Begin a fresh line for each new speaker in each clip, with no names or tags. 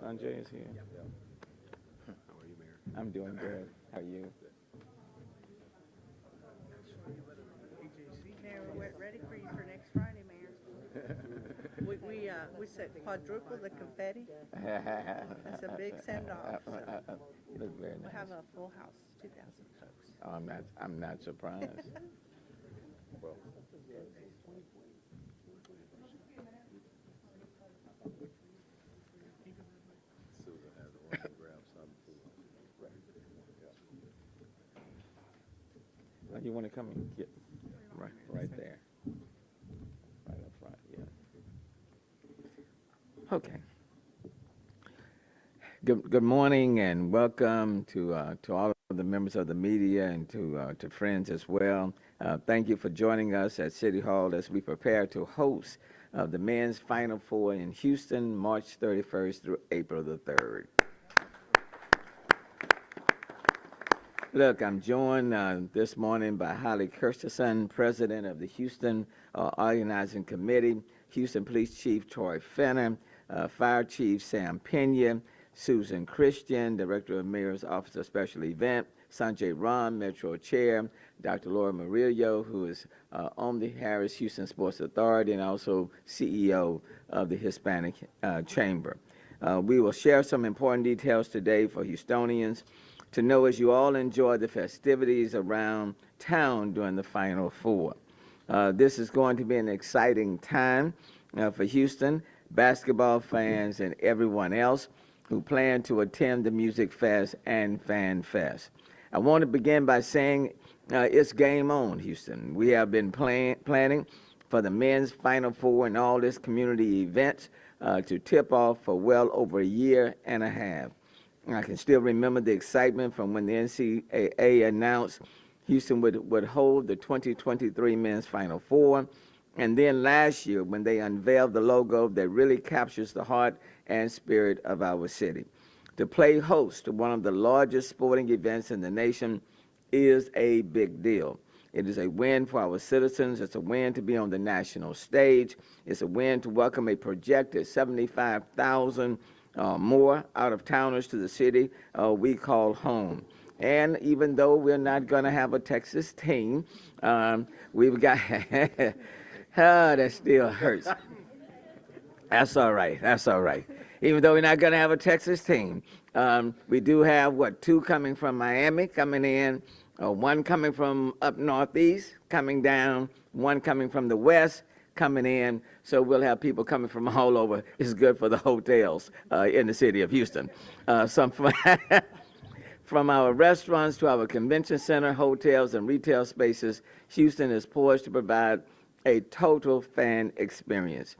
Sanjay is here.
How are you, Mayor?
I'm doing good. How are you?
Mayor, we're ready for you for next Friday, Mayor. We said quadruple the confetti. That's a big send-off. So
Look very
we'll
nice.
have a full house, 2,000 folks.
Oh, I'm not surprised.
Well, Susan has a run and grab some food.
Oh, you want to come and get right there, right up front. Yeah. Okay. Good morning and welcome to all of the members of the media and to friends as well. Thank you for joining us at City Hall as we prepare to host the men's Final Four in Houston, March 31st through April the 3rd. Look, I'm joined this morning by Holly Kirstensen, President of the Houston Organizing Committee, Houston Police Chief Troy Fenner, Fire Chief Sam Pena, Susan Christian, Director of Mayor's Office of Special Event, Sanjay Ram, Metro Chair, Dr. Laura Murillo, who is Omni Harris Houston Sports Authority and also CEO of the Hispanic Chamber. We will share some important details today for Houstonians to know as you all enjoy the festivities around town during the Final Four. This is going to be an exciting time for Houston, basketball fans, and everyone else who plan to attend the Music Fest and Fan Fest. I want to begin by saying it's game on, Houston. We have been planning for the men's Final Four and all this community events to tip off for well over a year and a half. I can still remember the excitement from when the NCAA announced Houston would hold the 2023 men's Final Four, and then last year when they unveiled the logo that really captures the heart and spirit of our city. To play host to one of the largest sporting events in the nation is a big deal. It is a win for our citizens. It's a win to be on the national stage. It's a win to welcome a projected 75,000 more out-of-towners to the city we call home. And even though we're not going to have a Texas team, we've got, that still hurts. That's all right. That's all right. Even though we're not going to have a Texas team, we do have, two coming from Miami coming in, one coming from up northeast coming down, one coming from the west coming in. So we'll have people coming from all over. It's good for the hotels in the city of Houston. Some from our restaurants to our convention center, hotels, and retail spaces, Houston is poised to provide a total fan experience.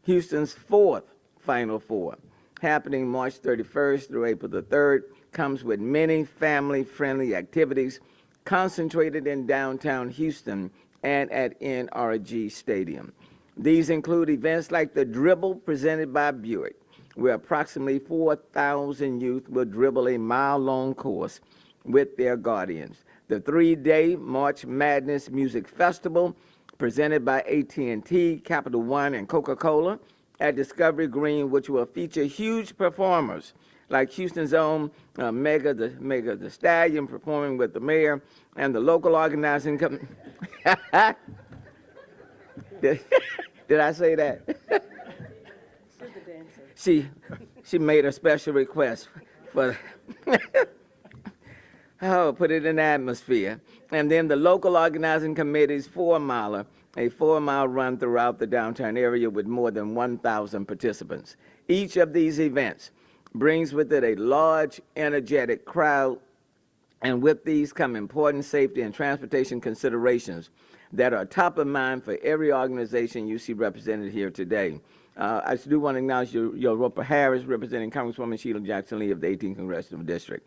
Houston's fourth Final Four, happening March 31st through April the 3rd, comes with many family-friendly activities concentrated in downtown Houston and at NRG Stadium. These include events like the Dribble presented by Buick, where approximately 4,000 youth will dribble a mile-long course with their guardians. The 3-day March Madness Music Festival, presented by AT&T, Capital One, and Coca-Cola at Discovery Green, which will feature huge performers like Houston's own Mega the Stallion performing with the mayor and the local organizing company. Did I say that?
She's the dancer.
She made a special request for put it in the atmosphere. And then the local organizing committee's 4-miler, a 4-mile run throughout the downtown area with more than 1,000 participants. Each of these events brings with it a large, energetic crowd, and with these come important safety and transportation considerations that are top of mind for every organization you see represented here today. I do want to acknowledge Europa Harris, representing Congresswoman Sheila Jackson Lee of the 18th Congressional District.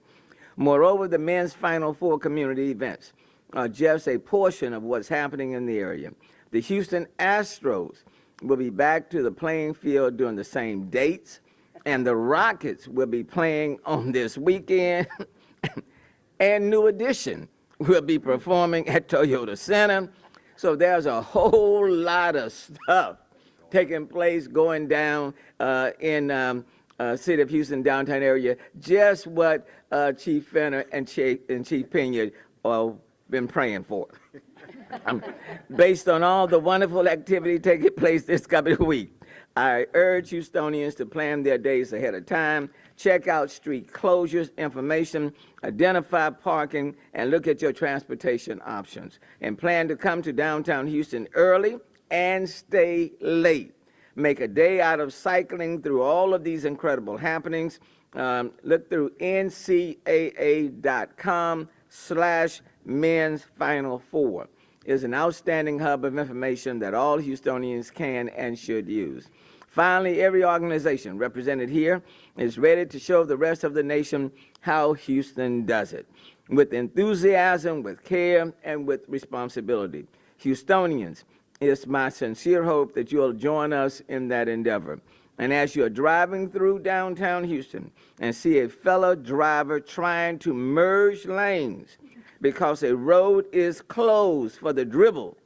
Moreover, the men's Final Four community events are just a portion of what's happening in the area. The Houston Astros will be back to the playing field during the same dates, and the Rockets will be playing on this weekend, and New Edition will be performing at Toyota Center. So there's a whole lot of stuff taking place, going down in City of Houston downtown area, just what Chief Fenner and Chief Pena been praying for. Based on all the wonderful activity taking place this coming week, I urge Houstonians to plan their days ahead of time, check out street closures information, identify parking, and look at your transportation options. And plan to come to downtown Houston early and stay late. Make a day out of cycling through all of these incredible happenings. Look through ncaa.com/men's Final Four. It's an outstanding hub of information that all Houstonians can and should use. Finally, every organization represented here is ready to show the rest of the nation how Houston does it, with enthusiasm, with care, and with responsibility. Houstonians, it's my sincere hope that you'll join us in that endeavor. And as you're driving through downtown Houston and see a fellow driver trying to merge lanes because a road is closed for the dribble,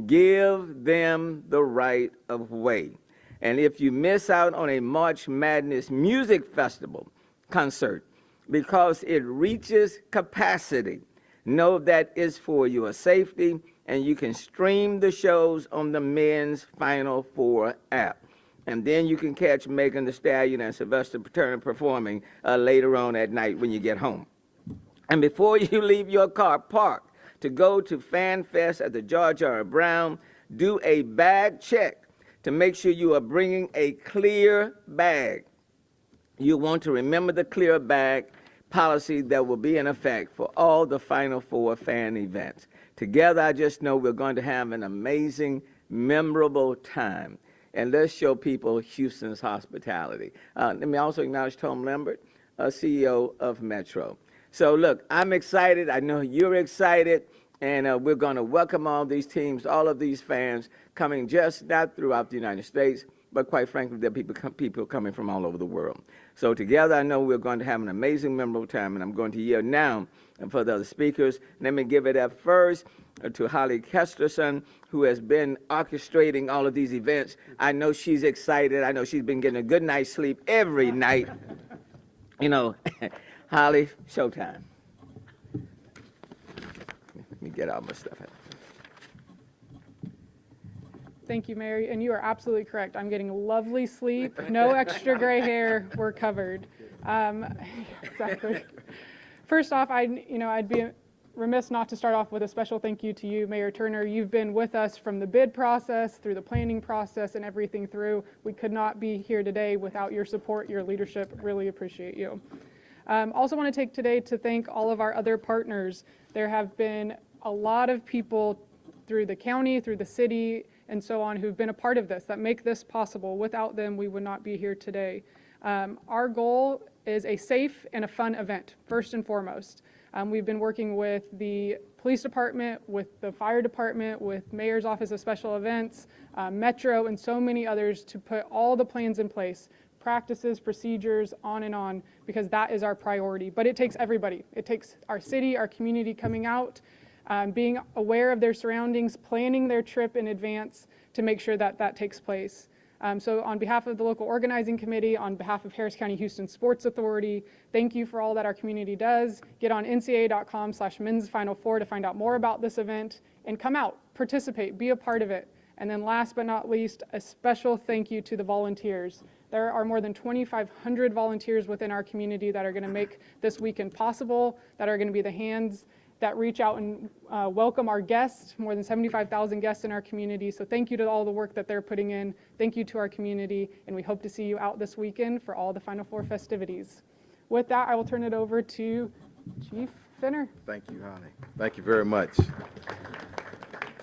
give them the right of way. And if you miss out on a March Madness Music Festival concert because it reaches capacity, know that it's for your safety, and you can stream the shows on the Men's Final Four app. And then you can catch Megan Thee Stallion and Sylvester Turner performing later on at night when you get home. And before you leave your car parked to go to Fan Fest at the George R. Brown, do a bag check to make sure you are bringing a clear bag. You want to remember the clear bag policy that will be in effect for all the Final Four fan events. Together, I just know we're going to have an amazing, memorable time. And let's show people Houston's hospitality. Let me also acknowledge Tom Lambert, CEO of Metro. So look, I'm excited. I know you're excited. And we're going to welcome all these teams, all of these fans coming just not throughout the United States, but quite frankly, there are people coming from all over the world. So together, I know we're going to have an amazing, memorable time, and I'm going to yield now for the other speakers. Let me give it up first to Holly Kesterson, who has been orchestrating all of these events. I know she's excited. I know she's been getting a good night's sleep every night. You know, Holly, showtime. Let me get all my stuff out.
Thank you, Mary, and you are absolutely correct. I'm getting lovely sleep, no extra gray hair, we're covered. Exactly. First off, I'd be remiss not to start off with a special thank you to you, Mayor Turner. You've been with us from the bid process, through the planning process, and everything through. We could not be here today without your support, your leadership. Really appreciate you. Also want to take today to thank all of our other partners. There have been a lot of people through the county, through the city, and so on, who've been a part of this, that make this possible. Without them, we would not be here today. Our goal is a safe and a fun event, first and foremost. We've been working with the police department, with the fire department, with Mayor's Office of Special Events, Metro, and so many others to put all the plans in place, practices, procedures, on, because that is our priority. But it takes everybody. It takes our city, our community coming out, being aware of their surroundings, planning their trip in advance to make sure that that takes place. So on behalf of the local organizing committee, on behalf of Harris County Houston Sports Authority, thank you for all that our community does. Get on ncaa.com/men's Final Four to find out more about this event and come out, participate, be a part of it. And then last but not least, a special thank you to the volunteers. There are more than 2,500 volunteers within our community that are going to make this weekend possible, that are going to be the hands that reach out and welcome our guests, more than 75,000 guests in our community. So thank you to all the work that they're putting in. Thank you to our community, and we hope to see you out this weekend for all the Final Four festivities. With that, I will turn it over to Chief Fenner.
Thank you, Holly. Thank you very much.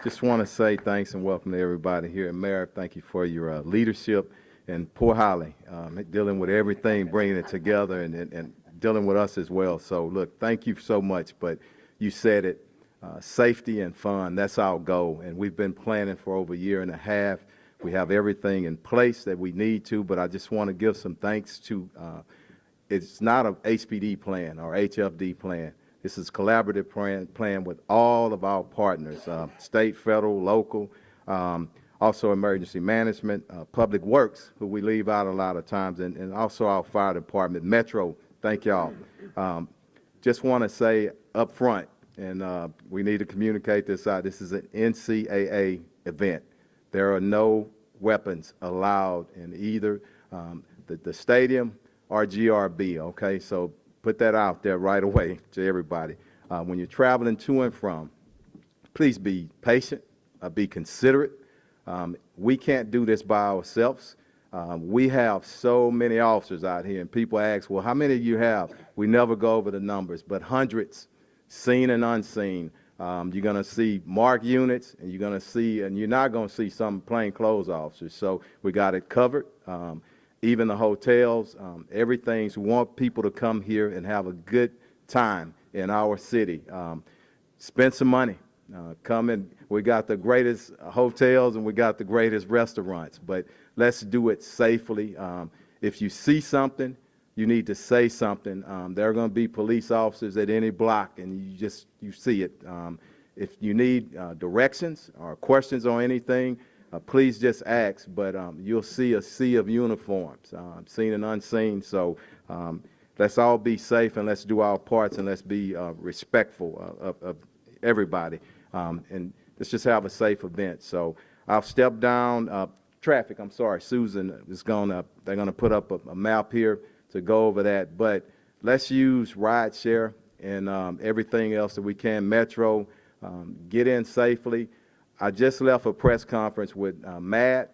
Just want to say thanks and welcome to everybody here. And Mayor, thank you for your leadership. And poor Holly, dealing with everything, bringing it together and dealing with us as well. So look, thank you so much. But you said it, safety and fun, that's our goal. And we've been planning for over a year and a half. We have everything in place that we need to, but I just want to give some thanks to, it's not a HPD plan or HFD plan. This is a collaborative plan with all of our partners, state, federal, local, also emergency management, public works, who we leave out a lot of times, and also our fire department, Metro. Thank y'all. Just want to say up front, and we need to communicate this out, this is an NCAA event. There are no weapons allowed in either the stadium or GRB, okay? So put that out there right away to everybody. When you're traveling to and from, please be patient, be considerate. We can't do this by ourselves. We have so many officers out here, and people ask, well, how many do you have? We never go over the numbers, but hundreds, seen and unseen. You're going to see marked units, and you're going to see, and you're not going to see some plainclothes officers. So we got it covered. Even the hotels, everything. So we want people to come here and have a good time in our city. Spend some money. Come in. We got the greatest hotels and we got the greatest restaurants, but let's do it safely. If you see something, you need to say something. There are going to be police officers at any block, and you see it. If you need directions or questions on anything, please just ask. But you'll see a sea of uniforms, seen and unseen. So let's all be safe, and let's do our parts, and let's be respectful of everybody. And let's just have a safe event. So I'll step down. Traffic, I'm sorry, Susan is they're gonna put up a map here to go over that. But let's use rideshare and everything else that we can. Metro, get in safely. I just left a press conference with Matt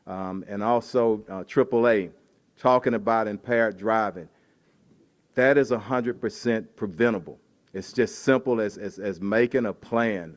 and also AAA talking about impaired driving. That is 100% preventable. It's just simple as making a plan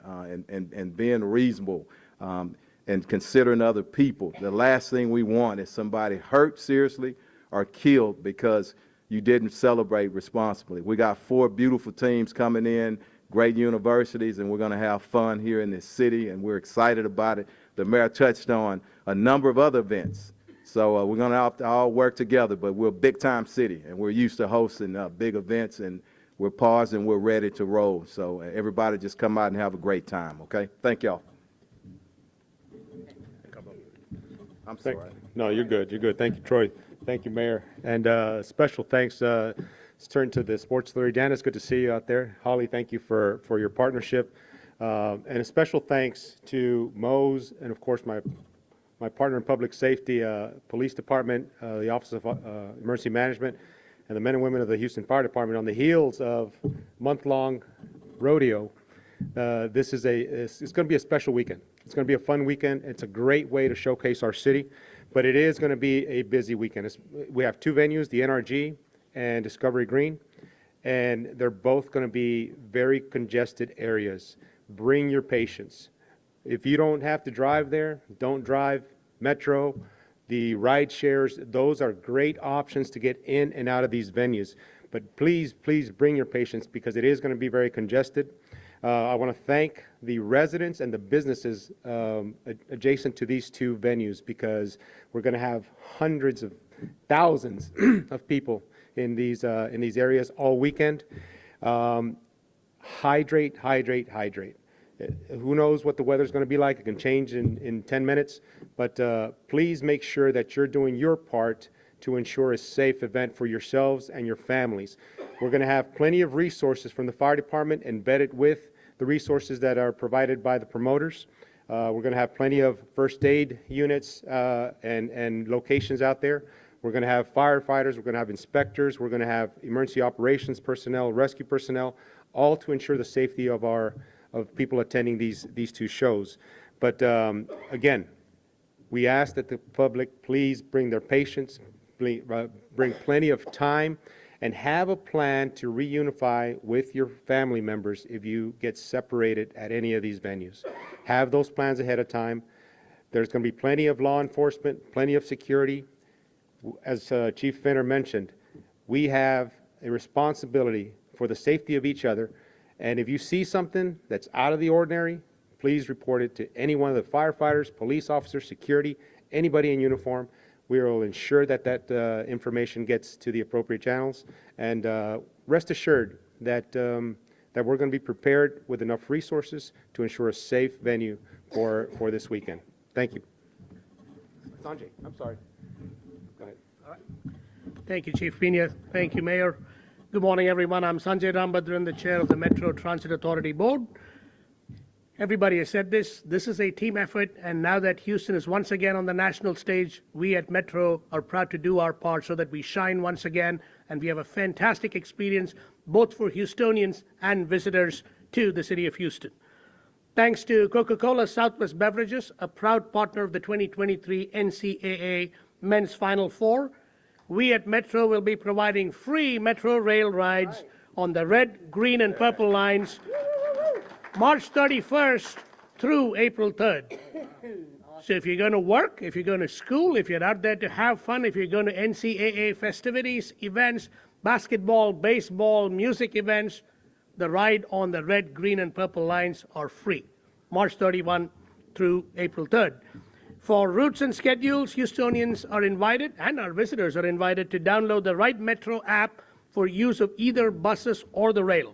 and being reasonable and considering other people. The last thing we want is somebody hurt seriously or killed because you didn't celebrate responsibly. We got 4 beautiful teams coming in, great universities, and we're going to have fun here in this city, and we're excited about it. The mayor touched on a number of other events. So we're going to have to all work together, but we're a big-time city, and we're used to hosting big events, and we're paused and we're ready to roll. So everybody just come out and have a great time, okay? Thank y'all. I'm sorry.
No, you're good. You're good. Thank you, Troy. Thank you, Mayor. And special thanks. Let's turn to the sports authority. Dan, it's good to see you out there. Holly, thank you for your partnership. And a special thanks to Mose and, of course, my partner in public safety, police department, the Office of Emergency Management, and the men and women of the Houston Fire Department. On the heels of month-long rodeo, it's going to be a special weekend. It's going to be a fun weekend. It's a great way to showcase our city, but it is going to be a busy weekend. We have 2 venues, the NRG and Discovery Green, and they're both going to be very congested areas. Bring your patience. If you don't have to drive there, don't drive. Metro, the ride shares, those are great options to get in and out of these venues. But please, please bring your patience because it is going to be very congested. I want to thank the residents and the businesses adjacent to these 2 venues because we're going to have hundreds of thousands of people in these areas all weekend. Hydrate, hydrate, hydrate. Who knows what the weather's going to be like? It can change in 10 minutes. But please make sure that you're doing your part to ensure a safe event for yourselves and your families. We're going to have plenty of resources from the fire department embedded with the resources that are provided by the promoters. We're going to have plenty of first aid units and locations out there. We're going to have firefighters. We're going to have inspectors. We're going to have emergency operations personnel, rescue personnel, all to ensure the safety of people attending these 2 shows. But again, we ask that the public please bring their patience, bring plenty of time, and have a plan to reunify with your family members if you get separated at any of these venues. Have those plans ahead of time. There's going to be plenty of law enforcement, plenty of security. As Chief Fenner mentioned, we have a responsibility for the safety of each other. And if you see something that's out of the ordinary, please report it to any one of the firefighters, police officers, security, anybody in uniform. We will ensure that information gets to the appropriate channels. And rest assured that we're going to be prepared with enough resources to ensure a safe venue for this weekend. Thank you. Sanjay, I'm sorry. Go ahead.
Thank you, Chief Pena. Thank you, Mayor. Good morning, everyone. I'm Sanjay Rambhadran, the Chair of the Metro Transit Authority Board. Everybody has said this. This is a team effort, and now that Houston is once again on the national stage, we at Metro are proud to do our part so that we shine once again, and we have a fantastic experience both for Houstonians and visitors to the city of Houston. Thanks to Coca-Cola Southwest Beverages, a proud partner of the 2023 NCAA Men's Final Four, we at Metro will be providing free Metro rail rides on the red, green, and purple lines March 31st through April 3rd. So if you're going to work, if you're going to school, if you're out there to have fun, if you're going to NCAA festivities, events, basketball, baseball, music events, the ride on the red, green, and purple lines are free, March 31 through April 3rd. For routes and schedules, Houstonians are invited, and our visitors are invited, to download the Ride Metro app for use of either buses or the rail.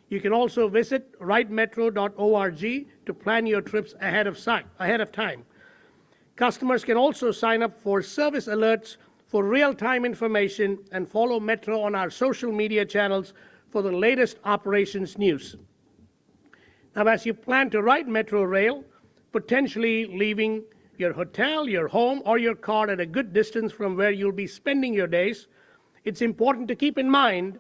You can also visit ridemetro.org to plan your trips ahead of time. Customers can also sign up for service alerts for real-time information and follow Metro on our social media channels for the latest operations news. Now, as you plan to ride Metro Rail, potentially leaving your hotel, your home, or your car at a good distance from where you'll be spending your days, it's important to keep in mind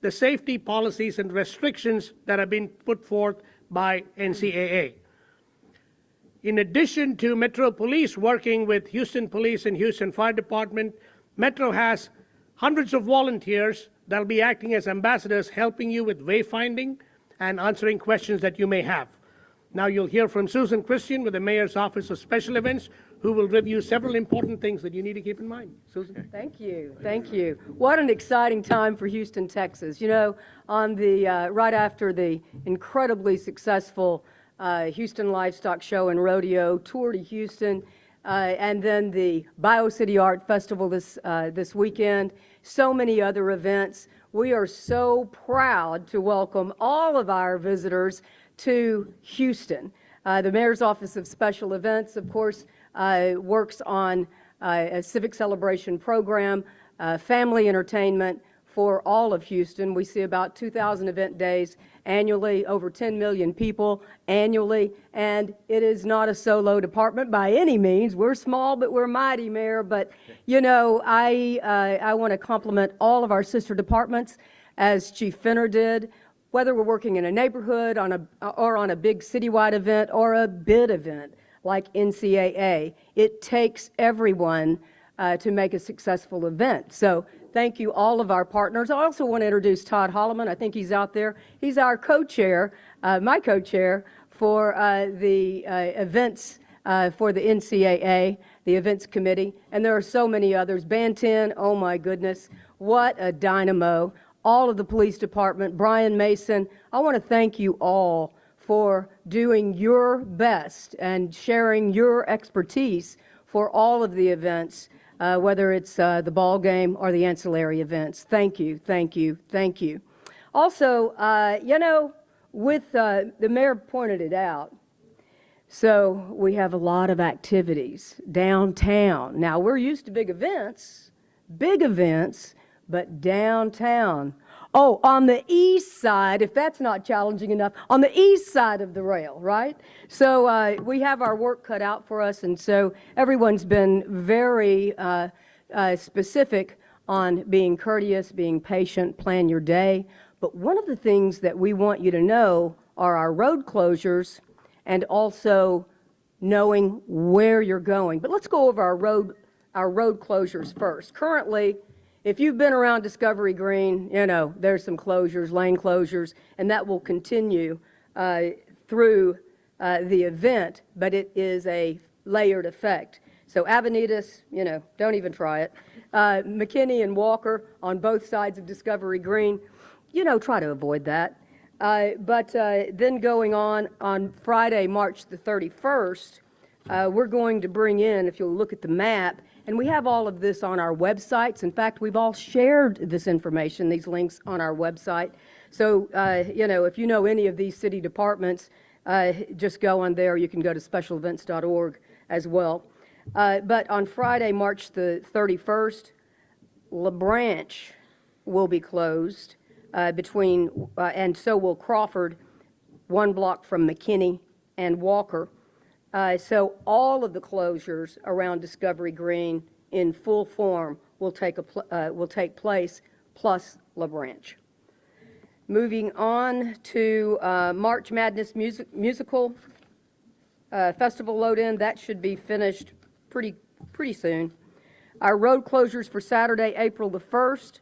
the safety policies and restrictions that have been put forth by NCAA. In addition to Metro Police working with Houston Police and Houston Fire Department, Metro has hundreds of volunteers that'll be acting as ambassadors, helping you with wayfinding and answering questions that you may have. Now you'll hear from Susan Christian with the Mayor's Office of Special Events, who will review several important things that you need to keep in mind. Susan?
Thank you. Thank you. What an exciting time for Houston, Texas. You know, on the right after the incredibly successful Houston Livestock Show and Rodeo tour to Houston, and then the BioCity Art Festival this weekend, so many other events. We are so proud to welcome all of our visitors to Houston. The Mayor's Office of Special Events, of course, works on a civic celebration program, family entertainment for all of Houston. We see about 2,000 event days annually, over 10 million people annually, and it is not a solo department by any means. We're small, but we're mighty, Mayor. But, you know, I want to compliment all of our sister departments, as Chief Fenner did. Whether we're working in a neighborhood or on a big citywide event or a bid event like NCAA, it takes everyone to make a successful event. So thank you, all of our partners. I also want to introduce Todd Holloman. I think he's out there. He's our co-chair, my co-chair for the events for the NCAA, the events committee, and there are so many others. Band 10, oh my goodness, what a dynamo. All of the police department, Brian Mason, I want to thank you all for doing your best and sharing your expertise for all of the events, whether it's the ball game or the ancillary events. Thank you, thank you, thank you. Also, you know, with the mayor pointed it out, so we have a lot of activities downtown. Now, we're used to big events, but downtown. Oh, on the east side, if that's not challenging enough, on the east side of the rail, right? So we have our work cut out for us, and so everyone's been very specific on being courteous, being patient, plan your day. But one of the things that we want you to know are our road closures and also knowing where you're going. But let's go over our road closures first. Currently, if you've been around Discovery Green, you know, there's some closures, lane closures, and that will continue through the event, but it is a layered effect. So Avenidas, you know, don't even try it. McKinney and Walker on both sides of Discovery Green, you know, try to avoid that. But then going on Friday, March the 31st, we're going to bring in, if you'll look at the map, and we have all of this on our websites. In fact, we've all shared this information, these links on our website. So, you know, if you know any of these city departments, just go on there. You can go to specialevents.org as well. But on Friday, March the 31st, LaBranch will be closed and so will Crawford, 1 block from McKinney and Walker. So all of the closures around Discovery Green in full form will take place, plus LaBranch. Moving on to March Madness musical festival load-in, that should be finished pretty soon. Our road closures for Saturday, April the 1st,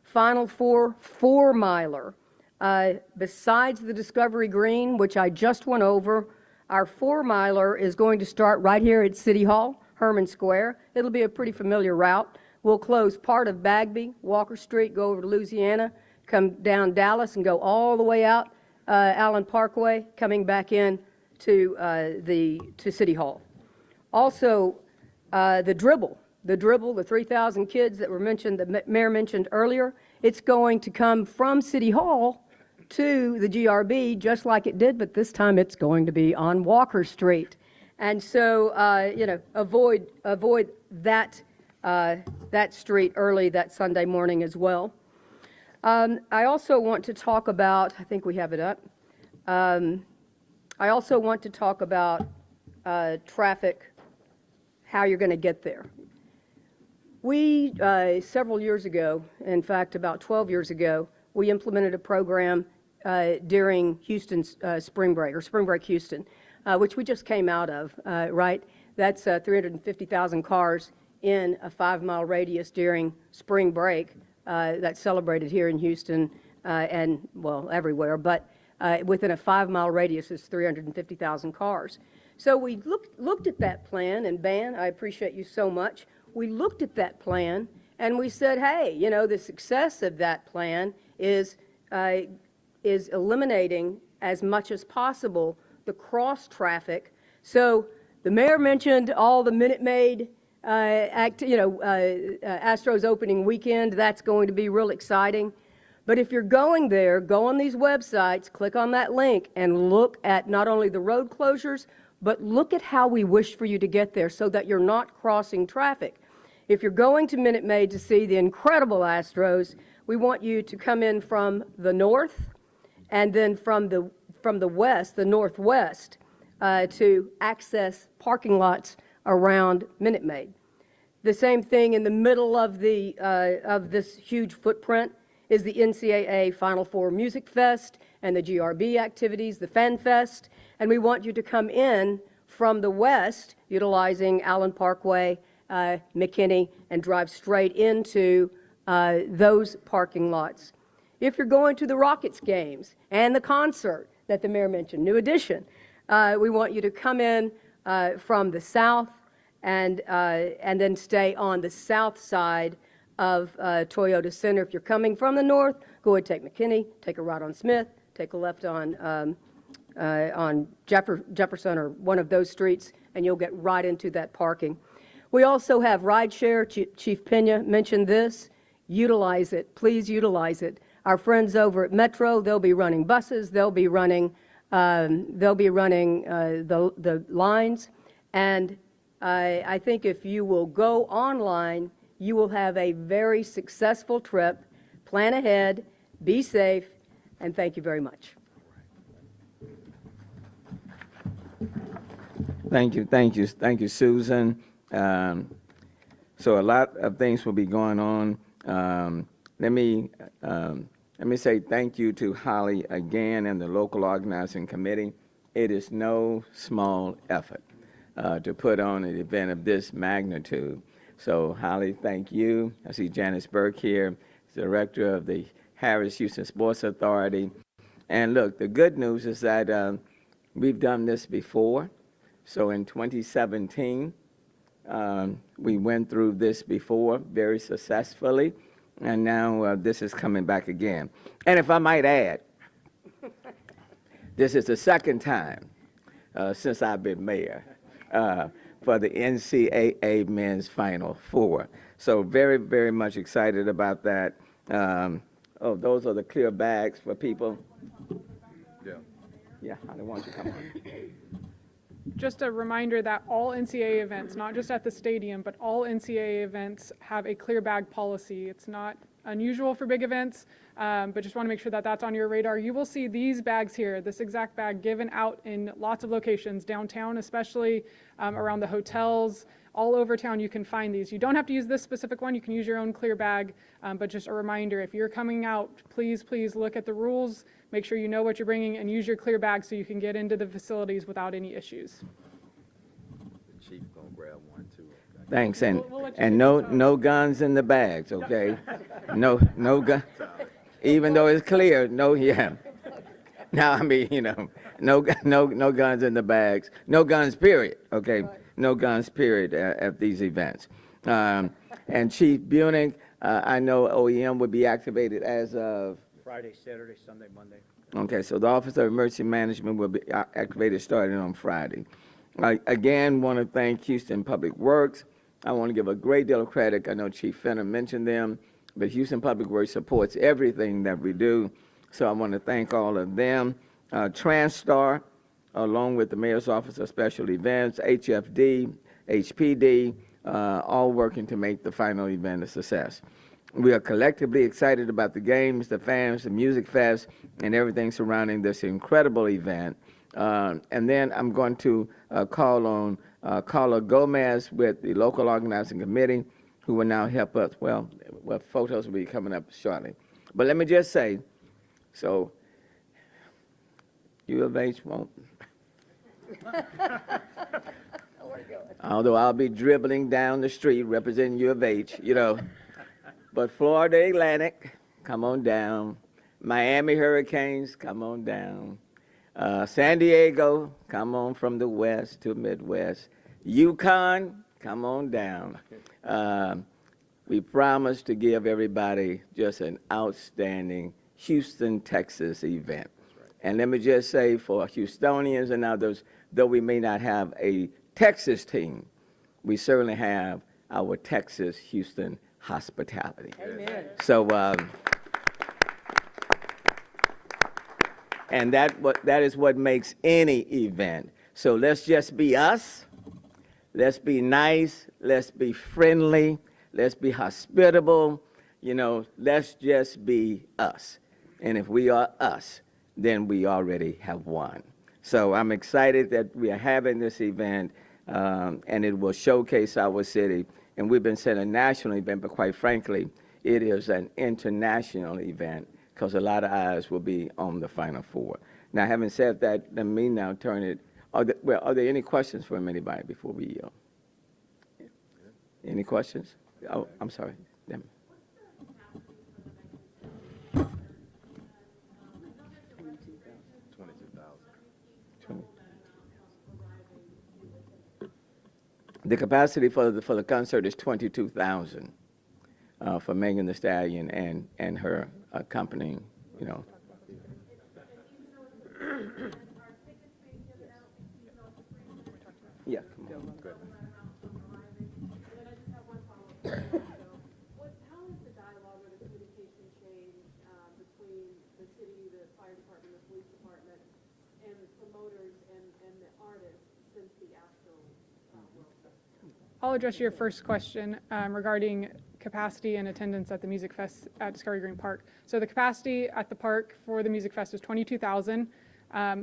Final Four 4-miler. Besides the Discovery Green, which I just went over, our 4-miler is going to start right here at City Hall, Herman Square. It'll be a pretty familiar route. We'll close part of Bagby, Walker Street, go over to Louisiana, come down Dallas, and go all the way out Allen Parkway, coming back in to City Hall. Also, the dribble, the 3,000 kids that were mentioned, the mayor mentioned earlier, it's going to come from City Hall to the GRB, just like it did, but this time it's going to be on Walker Street. And so, avoid that street early that Sunday morning as well. I also want to talk about, I think we have it up. I also want to talk about traffic, how you're going to get there. We, several years ago, in fact, about 12 years ago, we implemented a program during Houston's spring break Houston, which we just came out of, right? That's 350,000 cars in a 5-mile radius during spring break that's celebrated here in Houston and, well, everywhere. But within a 5-mile radius is 350,000 cars. So we looked at that plan, and Ban, I appreciate you so much. We looked at that plan and we said, hey, the success of that plan is eliminating as much as possible the cross traffic. So the mayor mentioned all the Minute Maid Astros opening weekend. That's going to be real exciting. But if you're going there, go on these websites, click on that link, and look at not only the road closures, but look at how we wish for you to get there so that you're not crossing traffic. If you're going to Minute Maid to see the incredible Astros, we want you to come in from the north and then from the west, the northwest, to access parking lots around Minute Maid. The same thing in the middle of this huge footprint is the NCAA Final Four Music Fest and the GRB activities, the Fan Fest, and we want you to come in from the west, utilizing Allen Parkway, McKinney, and drive straight into those parking lots. If you're going to the Rockets games and the concert that the mayor mentioned, new addition, we want you to come in from the south and then stay on the south side of Toyota Center. If you're coming from the north, go ahead, take McKinney, take a right on Smith, take a left on Jefferson or one of those streets, and you'll get right into that parking. We also have rideshare. Chief Pena mentioned this. Utilize it. Please utilize it. Our friends over at Metro, they'll be running buses. They'll be running the lines. And I think if you will go online, you will have a very successful trip. Plan ahead. Be safe. And thank you very much.
Thank you, Susan. So a lot of things will be going on. Let me say thank you to Holly again and the local organizing committee. It is no small effort to put on an event of this magnitude. So Holly, thank you. I see Janice Burke here, director of the Harris Houston Sports Authority. And look, the good news is that we've done this before. So in 2017, we went through this before very successfully, and now this is coming back again. And if I might add, this is the second time since I've been mayor for the NCAA Men's Final Four. So very, very much excited about that. Oh, those are the clear bags for people.
Yeah.
Yeah, I don't want you to come on.
just a reminder that all NCAA events, not just at the stadium, but all NCAA events have a clear bag policy. It's not unusual for big events, but just want to make sure that that's on your radar. You will see these bags here, this exact bag given out in lots of locations, downtown especially, around the hotels, all over town you can find these. You don't have to use this specific one, you can use your own clear bag, but just a reminder, if you're coming out, please look at the rules, make sure you know what you're bringing, and use your clear bag so you can get into the facilities without any issues.
The chief gonna grab one too. Okay.
Thanks, and,
We'll let you
and
take
no,
this home.
no guns in the bags, okay? No gun, even though it's clear, no, yeah. Now, I mean, no guns in the bags, no guns, period, okay? No guns, period, at these events. And Chief Buning, I know OEM would be activated as of,
Friday, Saturday, Sunday, Monday.
okay, so the Office of Emergency Management will be activated starting on Friday. I again want to thank Houston Public Works. I want to give a great deal of credit. I know Chief Fenner mentioned them, but Houston Public Works supports everything that we do. So I want to thank all of them. TransStar, along with the Mayor's Office of Special Events, HFD, HPD, all working to make the final event a success. We are collectively excited about the games, the fans, the music fest, and everything surrounding this incredible event. And then I'm going to call on Carla Gomez with the local organizing committee, who will now help us. Well, photos will be coming up shortly. But let me just say, so U of H won't. Although I'll be dribbling down the street representing U of H, But Florida Atlantic, come on down. Miami Hurricanes, come on down. San Diego, come on from the west to Midwest. Yukon, come on down. We promise to give everybody just an outstanding Houston, Texas event. And let me just say, for Houstonians and others, though we may not have a Texas team, we certainly have our Texas Houston hospitality.
Amen.
So, and that is what makes any event. So let's just be us. Let's be nice. Let's be friendly. Let's be hospitable. Let's just be us. And if we are us, then we already have won. So I'm excited that we are having this event, and it will showcase our city. And we've been saying a national event, but quite frankly, it is an international event because a lot of eyes will be on the Final Four. Now, having said that, let me now turn it. Are there any questions from anybody before we yield? Any questions? Oh, I'm sorry. Them. The capacity for the concert is 22,000 for Megan Thee Stallion and her accompanying, Yeah, come on. Good.
How has the dialogue or the communication changed between the city, the fire department, the police department, and the promoters and the artists since the actual World Festival? I'll address your first question regarding capacity and attendance at the Music Fest at Discovery Green Park. So the capacity at the park for the Music Fest is 22,000.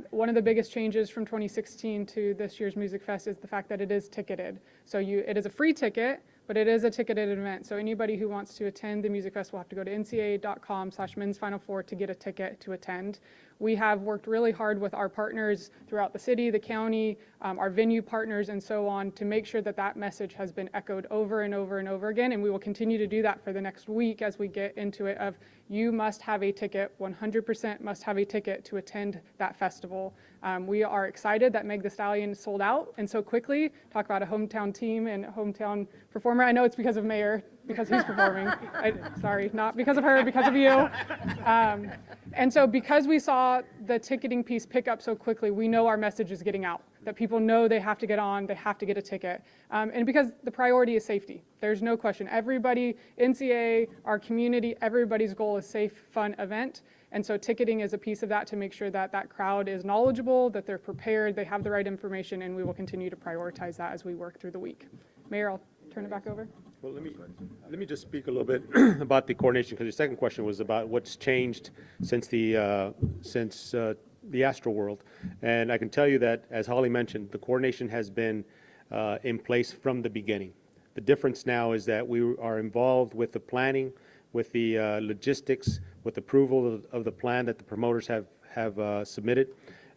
One of the biggest changes from 2016 to this year's Music Fest is the fact that it is ticketed. So it is a free ticket, but it is a ticketed event. So anybody who wants to attend the Music Fest will have to go to ncaa.com/mensfinal4 to get a ticket to attend. We have worked really hard with our partners throughout the city, the county, our venue partners, and so on, to make sure that that message has been echoed over and over and over again. And we will continue to do that for the next week as we get into it of you must have a ticket, 100% must have a ticket to attend that festival. We are excited that Meg Thee Stallion sold out and so quickly. Talk about a hometown team and hometown performer. I know it's because of Mayor, because he's performing. Sorry, not because of her, because of you. And so because we saw the ticketing piece pick up so quickly, we know our message is getting out, that people know they have to get on, they have to get a ticket. And because the priority is safety. There's no question. Everybody, NCAA, our community, everybody's goal is safe, fun event. And so ticketing is a piece of that to make sure that that crowd is knowledgeable, that they're prepared, they have the right information, and we will continue to prioritize that as we work through the week. Mayor, I'll turn it back over.
Well, let me just speak a little bit about the coordination, because your second question was about what's changed since the Astro World. And I can tell you that, as Holly mentioned, the coordination has been in place from the beginning. The difference now is that we are involved with the planning, with the logistics, with approval of the plan that the promoters have submitted,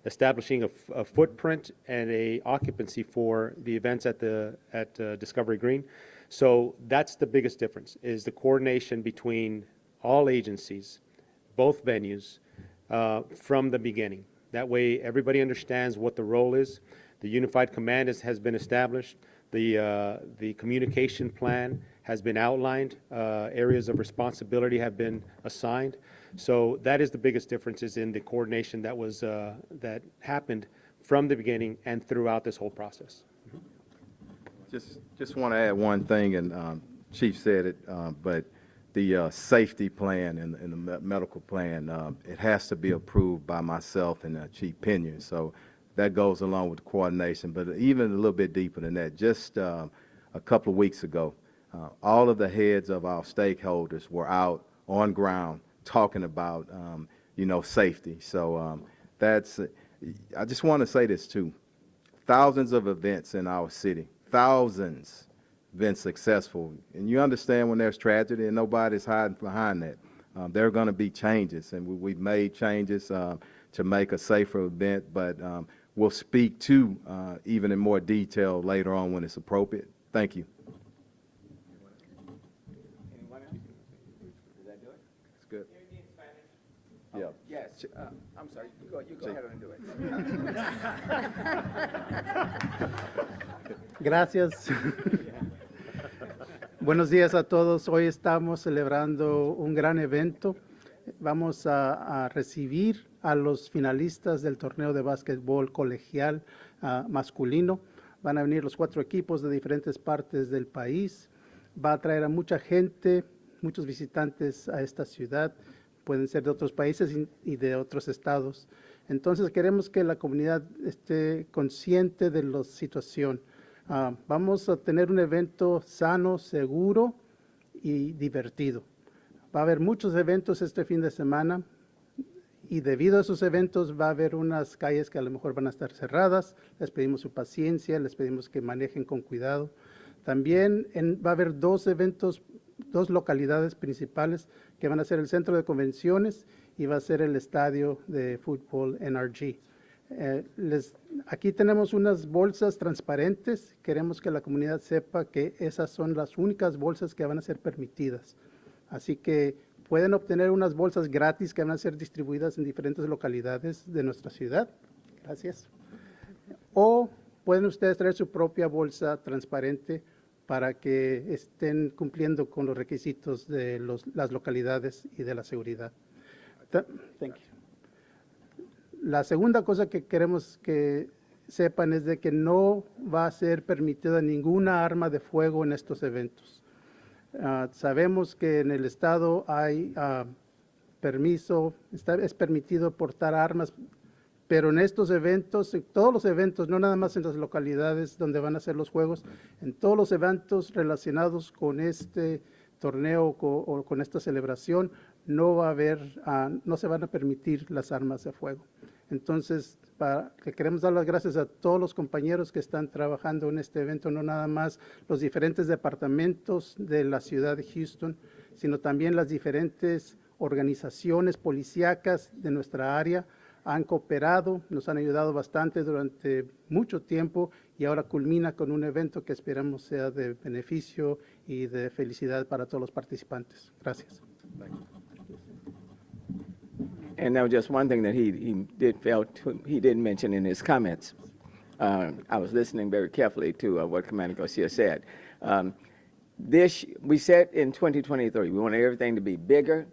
establishing a footprint and a occupancy for the events at Discovery Green. So that's the biggest difference, is the coordination between all agencies, both venues, from the beginning. That way, everybody understands what the role is. The unified command has been established. The communication plan has been outlined. Areas of responsibility have been assigned. So that is the biggest difference, is in the coordination that happened from the beginning and throughout this whole process.
Just want to add one thing, and Chief said it, but the safety plan and the medical plan, it has to be approved by myself and Chief Pinion. So that goes along with the coordination. But even a little bit deeper than that, just a couple of weeks ago, all of the heads of our stakeholders were out on ground talking about, safety. So I just want to say this too. Thousands of events in our city, thousands been successful. And you understand when there's tragedy and nobody's hiding behind that. There are going to be changes, and we've made changes to make a safer event, but we'll speak to even in more detail later on when it's appropriate. Thank you.
Anyone else? Does that do it?
It's good.
Yeah. Yes. I'm sorry. You go ahead and do it.
Gracias. Buenos días a todos. Hoy estamos celebrando un gran evento. Vamos a recibir a los finalistas del torneo de básquetbol colegial masculino. Van a venir los 4 equipos de diferentes partes del país. Va a traer a mucha gente, muchos visitantes a esta ciudad. Pueden ser de otros países y de otros estados. Entonces queremos que la comunidad esté consciente de la situación. Vamos a tener un evento sano, seguro y divertido. Va a haber muchos eventos este fin de semana y debido a esos eventos va a haber unas calles que a lo mejor van a estar cerradas. Les pedimos su paciencia, les pedimos que manejen con cuidado. También va a haber 2 eventos, 2 localidades principales que van a ser el centro de convenciones y va a ser el estadio de fútbol NRG. Aquí tenemos unas bolsas transparentes. Queremos que la comunidad sepa que esas son las únicas bolsas que van a ser permitidas. Así que pueden obtener unas bolsas gratis que van a ser distribuidas en diferentes localidades de nuestra ciudad. Gracias. O pueden ustedes traer su propia bolsa transparente para que estén cumpliendo con los requisitos de las localidades y de la seguridad. Thank you. La segunda cosa que queremos que sepan es de que no va a ser permitida ninguna arma de fuego en estos eventos. Sabemos que en el estado hay permiso, es permitido portar armas, pero en estos eventos, en todos los eventos, no nada más en las localidades donde van a ser los juegos, en todos los eventos relacionados con este torneo o con esta celebración, no va a haber, no se van a permitir las armas de fuego. Entonces, queremos dar las gracias a todos los compañeros que están trabajando en este evento, no nada más los diferentes departamentos de la ciudad de Houston, sino también las diferentes organizaciones policíacas de nuestra área han cooperado, nos han ayudado bastante durante mucho tiempo y ahora culmina con un evento que esperamos sea de beneficio y de felicidad para todos los participantes. Gracias.
And now just one thing that he didn't mention in his comments. I was listening very carefully to what Commander Garcia said. We said in 2023, we wanted everything to be bigger,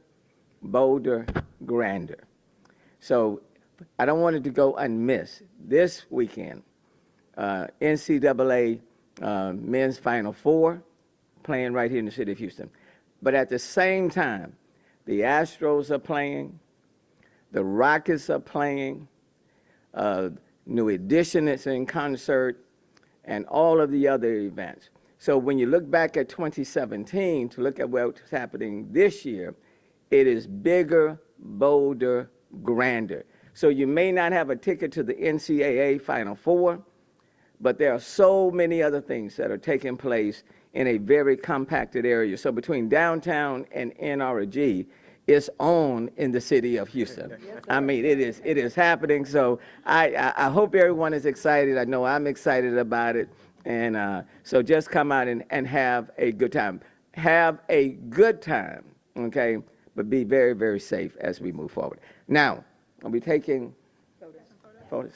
bolder, grander. So I don't want it to go unmissed. This weekend, NCAA men's Final Four playing right here in the city of Houston. But at the same time, the Astros are playing, The Rockets are playing. New Edition is in concert, and all of the other events. So when you look back at 2017 to look at what's happening this year, it is bigger, bolder, grander. So you may not have a ticket to the NCAA Final Four, but there are so many other things that are taking place in a very compacted area. So between downtown and NRG, it's on in the city of Houston. I mean, it is happening. So I hope everyone is excited. I know I'm excited about it. And so just come out and have a good time. Have a good time, okay? But be very, very safe as we move forward. Now, I'll be taking photos.